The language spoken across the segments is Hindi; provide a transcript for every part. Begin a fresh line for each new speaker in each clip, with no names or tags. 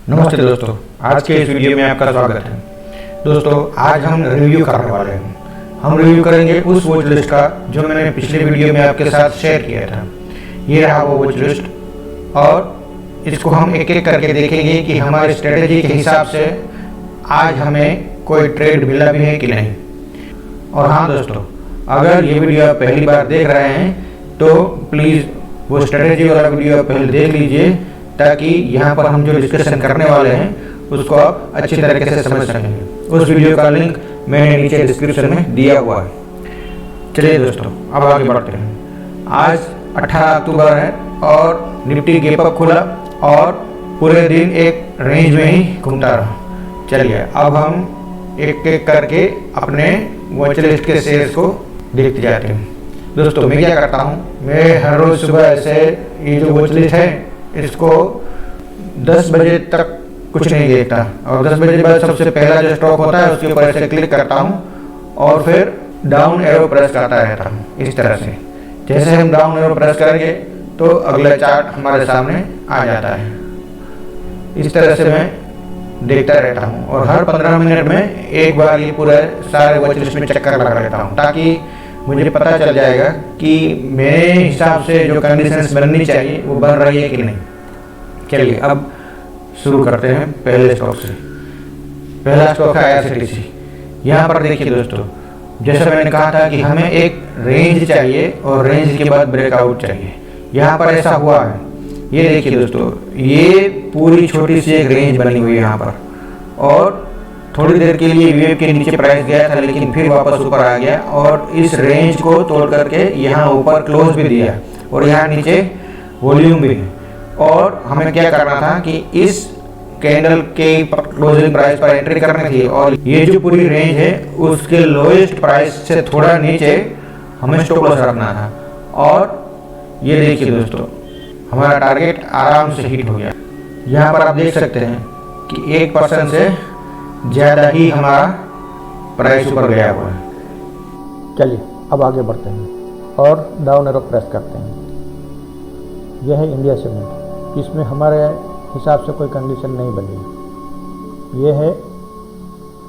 नमस्ते दोस्तों, आज के इस वीडियो में आपका स्वागत है। दोस्तों, आज हम रिव्यू करने वाले हैं। हम रिव्यू करेंगे उस वॉच लिस्ट का जो मैंने पिछले वीडियो में आपके साथ शेयर किया था। ये रहा वो वॉच लिस्ट और इसको हम एक एक करके देखेंगे कि हमारी स्ट्रेटेजी के हिसाब से आज हमें कोई ट्रेड मिला भी है कि नहीं। और हाँ दोस्तों, अगर ये वीडियो आप पहली बार देख रहे हैं तो प्लीज़ वो स्ट्रेटेजी वाला वीडियो पहले देख लीजिए, ताकि यहाँ पर हम जो डिस्कशन करने वाले हैं उसको आप अच्छी तरीके से समझ सकेंगे। उस वीडियो का लिंक मैंने नीचे डिस्क्रिप्शन में दिया हुआ है। चलिए दोस्तों, अब आगे बढ़ते हैं। आज 18 अक्टूबर है और निफ्टी गैप अप खुला और पूरे दिन एक रेंज में ही घूमता रहा। चलिए अब हम एक एक करके अपने वॉच लिस्ट के शेयर्स को देखते जाते हैं। दोस्तों, मैं क्या करता हूँ, मैं हर रोज़ सुबह ऐसे ये जो वॉच लिस्ट है इसको 10 बजे तक कुछ नहीं देखता और 10 बजे बाद सबसे पहला जो स्टॉक होता है उसके ऊपर ऐसे क्लिक करता हूँ और फिर डाउन एरो प्रेस करता रहता हूँ। इस तरह से जैसे हम डाउन एरो प्रेस करेंगे तो अगला चार्ट हमारे सामने आ जाता है। इस तरह से मैं देखता रहता हूँ और हर 15 मिनट में एक बार ये पूरा सारे वॉच लिस्ट में चक्कर लगा लेता हूँ, ताकि मुझे पता चल जाएगा कि मेरे हिसाब से जो कंडीशंस बननी चाहिए वो बन रही है कि नहीं। चलिए अब शुरू करते हैं पहले स्टॉक से। पहला स्टॉक है IRCTC। यहाँ पर देखिए दोस्तों, जैसा मैंने कहा था कि हमें एक रेंज चाहिए और रेंज के बाद ब्रेकआउट चाहिए। यहाँ पर ऐसा हुआ है। ये देखिए दोस्तों, ये पूरी छोटी सी एक रेंज बनी हुई है यहाँ पर और थोड़ी देर के लिए वेव के नीचे प्राइस गया था, लेकिन फिर वापस ऊपर आ गया और इस रेंज को तोड़ करके यहाँ ऊपर क्लोज भी दिया और यहाँ नीचे वॉल्यूम भी है। और हमें क्या करना था कि इस कैंडल के क्लोजिंग प्राइस पर एंट्री करनी थी और ये जो पूरी रेंज है उसके लोएस्ट प्राइस से थोड़ा नीचे हमें स्टॉप लॉस रखना था। और ये देखिए दोस्तों, हमारा टारगेट आराम से हिट हो गया। यहाँ पर आप देख सकते हैं कि 1% से ज़्यादा ही हमारा प्राइस ऊपर गया हुआ है।
चलिए अब आगे बढ़ते हैं और डाउन एरो प्रेस करते हैं। यह है इंडिया सीमेंट। इसमें हमारे हिसाब से कोई कंडीशन नहीं बनी। यह है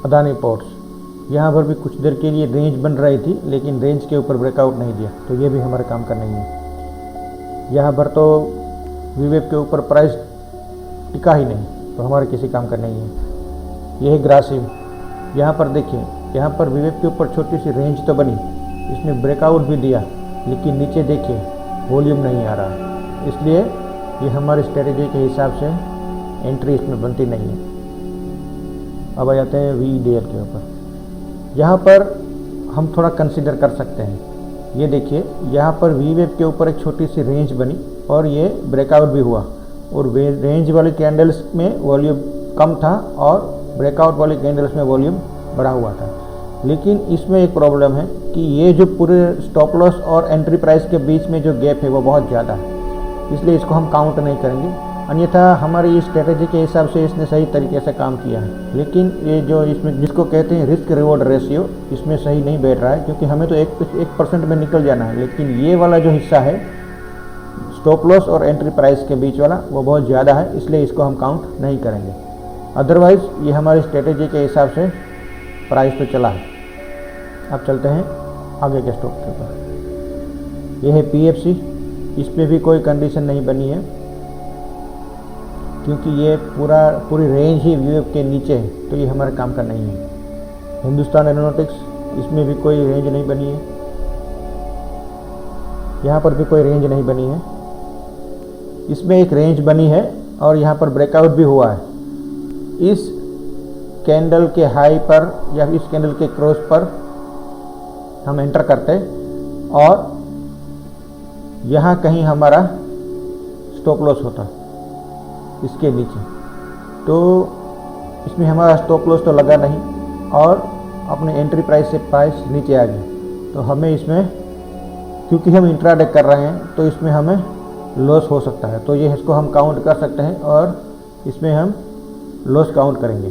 अदानी पोर्ट्स। यहाँ पर भी कुछ देर के लिए रेंज बन रही थी, लेकिन रेंज के ऊपर ब्रेकआउट नहीं दिया, तो ये भी हमारे काम का नहीं है। यहाँ पर तो वीवेब के ऊपर प्राइस टिका ही नहीं, तो हमारे किसी काम का नहीं है। यह है ग्रासिम। यहाँ पर देखिए, यहाँ पर वीवेब के ऊपर छोटी सी रेंज तो बनी, इसने ब्रेकआउट भी दिया, लेकिन नीचे देखिए वॉल्यूम नहीं आ रहा, इसलिए ये हमारी स्ट्रेटेजी के हिसाब से एंट्री इसमें बनती नहीं है। अब आ जाते हैं VDL के ऊपर। यहाँ पर हम थोड़ा कंसीडर कर सकते हैं। ये देखिए, यहाँ पर वीवेब के ऊपर एक छोटी सी रेंज बनी और ये ब्रेकआउट भी हुआ और रेंज वाली कैंडल्स में वॉल्यूम कम था और ब्रेकआउट वाली कैंडल्स में वॉल्यूम बढ़ा हुआ था। लेकिन इसमें एक प्रॉब्लम है कि ये जो पूरे स्टॉप लॉस और एंट्री प्राइस के बीच में जो गैप है वो बहुत ज़्यादा है, इसलिए इसको हम काउंट नहीं करेंगे। अन्यथा हमारी इस स्ट्रेटेजी के हिसाब से इसने सही तरीके से काम किया है, लेकिन ये जो इसमें जिसको कहते हैं रिस्क रिवॉर्ड रेशियो, इसमें सही नहीं बैठ रहा है, क्योंकि हमें तो 1% में निकल जाना है। लेकिन ये वाला जो हिस्सा है स्टॉप लॉस और एंट्री प्राइस के बीच वाला, वो बहुत ज़्यादा है, इसलिए इसको हम काउंट नहीं करेंगे। अदरवाइज़ ये हमारी स्ट्रेटेजी के हिसाब से प्राइस तो चला है। अब चलते हैं आगे के स्टॉक के ऊपर। यह है PFC। इसमें भी कोई कंडीशन नहीं बनी है, क्योंकि ये पूरी रेंज ही वीवेब के नीचे है, तो ये हमारे काम का नहीं है। हिंदुस्तान एरोनॉटिक्स, इसमें भी कोई रेंज नहीं बनी है, यहाँ पर भी कोई रेंज नहीं बनी है। इसमें एक रेंज बनी है और यहाँ पर ब्रेकआउट भी हुआ है। इस कैंडल के हाई पर या इस कैंडल के क्रॉस पर हम एंटर करते और यहाँ कहीं हमारा स्टॉप लॉस होता इसके नीचे, तो इसमें हमारा स्टॉप लॉस तो लगा नहीं और अपने एंट्री प्राइस से प्राइस नीचे आ गई। तो हमें इसमें, क्योंकि हम इंट्राडे कर रहे हैं, तो इसमें हमें लॉस हो सकता है, तो ये इसको हम काउंट कर सकते हैं और इसमें हम लॉस काउंट करेंगे।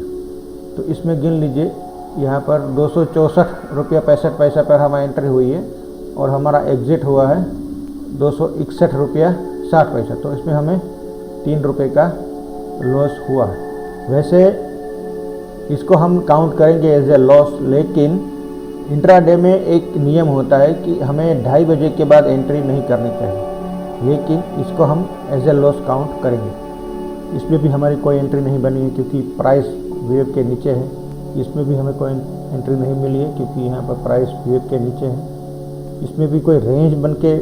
तो इसमें गिन लीजिए, यहाँ पर 264 रुपया 65 पैसा पर हमारी एंट्री हुई है और हमारा एग्ज़िट हुआ है 261 रुपया 60 पैसा, तो इसमें हमें 3 रुपये का लॉस हुआ। वैसे इसको हम काउंट करेंगे एज ए लॉस, लेकिन इंट्राडे में एक नियम होता है कि हमें 2:30 बजे के बाद एंट्री नहीं करनी चाहिए, लेकिन इसको हम एज ए लॉस काउंट करेंगे। इसमें भी हमारी कोई एंट्री नहीं बनी है क्योंकि प्राइस वेव के नीचे है। इसमें भी हमें कोई एंट्री नहीं मिली है क्योंकि यहाँ पर प्राइस वेव के नीचे है। इसमें भी कोई रेंज बन के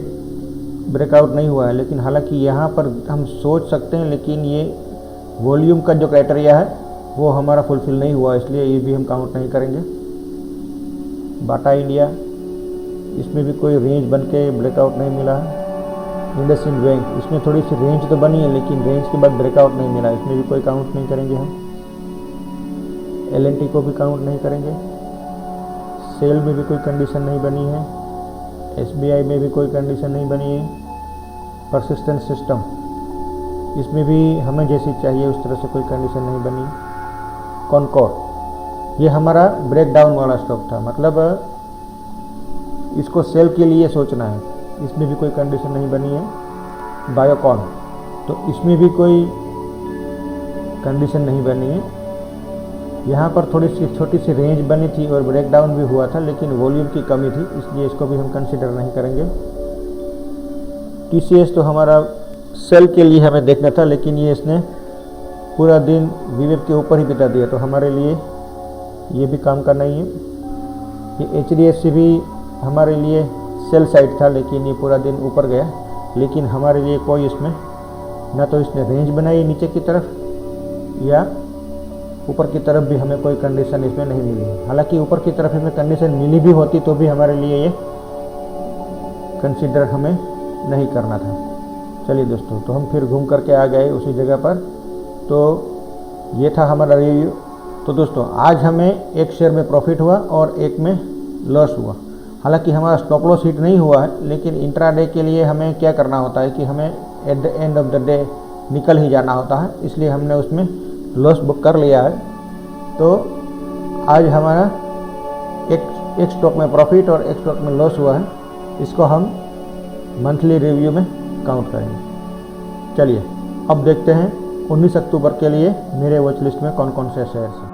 ब्रेकआउट नहीं हुआ है, लेकिन हालांकि यहाँ पर हम सोच सकते हैं, लेकिन ये वॉल्यूम का जो क्राइटेरिया है वो हमारा फुलफिल नहीं हुआ, इसलिए ये भी हम काउंट नहीं करेंगे। बाटा इंडिया, इसमें भी कोई रेंज बन के ब्रेकआउट नहीं मिला है। इंडसइंड बैंक, इसमें थोड़ी सी रेंज तो बनी है लेकिन रेंज के बाद ब्रेकआउट नहीं मिला, इसमें भी कोई काउंट नहीं करेंगे हम। LNT को भी काउंट नहीं करेंगे। सेल में भी कोई कंडीशन नहीं बनी है। SBI में भी कोई कंडीशन नहीं बनी है। परसिस्टेंट सिस्टम, इसमें भी हमें जैसी चाहिए उस तरह से कोई कंडीशन नहीं बनी। कॉनकॉर्ड, ये हमारा ब्रेकडाउन वाला स्टॉक था, मतलब इसको सेल के लिए सोचना है, इसमें भी कोई कंडीशन नहीं बनी है। बायोकॉन, तो इसमें भी कोई कंडीशन नहीं बनी है। यहाँ पर थोड़ी सी छोटी सी रेंज बनी थी और ब्रेकडाउन भी हुआ था, लेकिन वॉल्यूम की कमी थी, इसलिए इसको भी हम कंसिडर नहीं करेंगे। TCS तो हमारा सेल के लिए हमें देखना था, लेकिन ये इसने पूरा दिन वीवेब के ऊपर ही बिता दिया, तो हमारे लिए ये भी काम का नहीं है। ये HDFC भी हमारे लिए सेल साइड था, लेकिन ये पूरा दिन ऊपर गया, लेकिन हमारे लिए कोई इसमें ना तो इसने रेंज बनाई नीचे की तरफ या ऊपर की तरफ भी हमें कोई कंडीशन इसमें नहीं मिली है। हालांकि ऊपर की तरफ हमें कंडीशन मिली भी होती तो भी हमारे लिए ये कंसिडर हमें नहीं करना था। चलिए दोस्तों, तो हम फिर घूम करके आ गए उसी जगह पर। तो ये था हमारा रिव्यू। तो दोस्तों, आज हमें एक शेयर में प्रॉफिट हुआ और एक में लॉस हुआ। हालांकि हमारा स्टॉप लॉस हिट नहीं हुआ है, लेकिन इंट्राडे के लिए हमें क्या करना होता है कि हमें at the end of the day निकल ही जाना होता है, इसलिए हमने उसमें लॉस बुक कर लिया है। तो आज हमारा एक स्टॉक में प्रॉफिट और एक स्टॉक में लॉस हुआ है, इसको हम मंथली रिव्यू में काउंट करेंगे। चलिए अब देखते हैं 19 अक्टूबर के लिए मेरे वॉच लिस्ट में कौन कौन से शेयर्स हैं।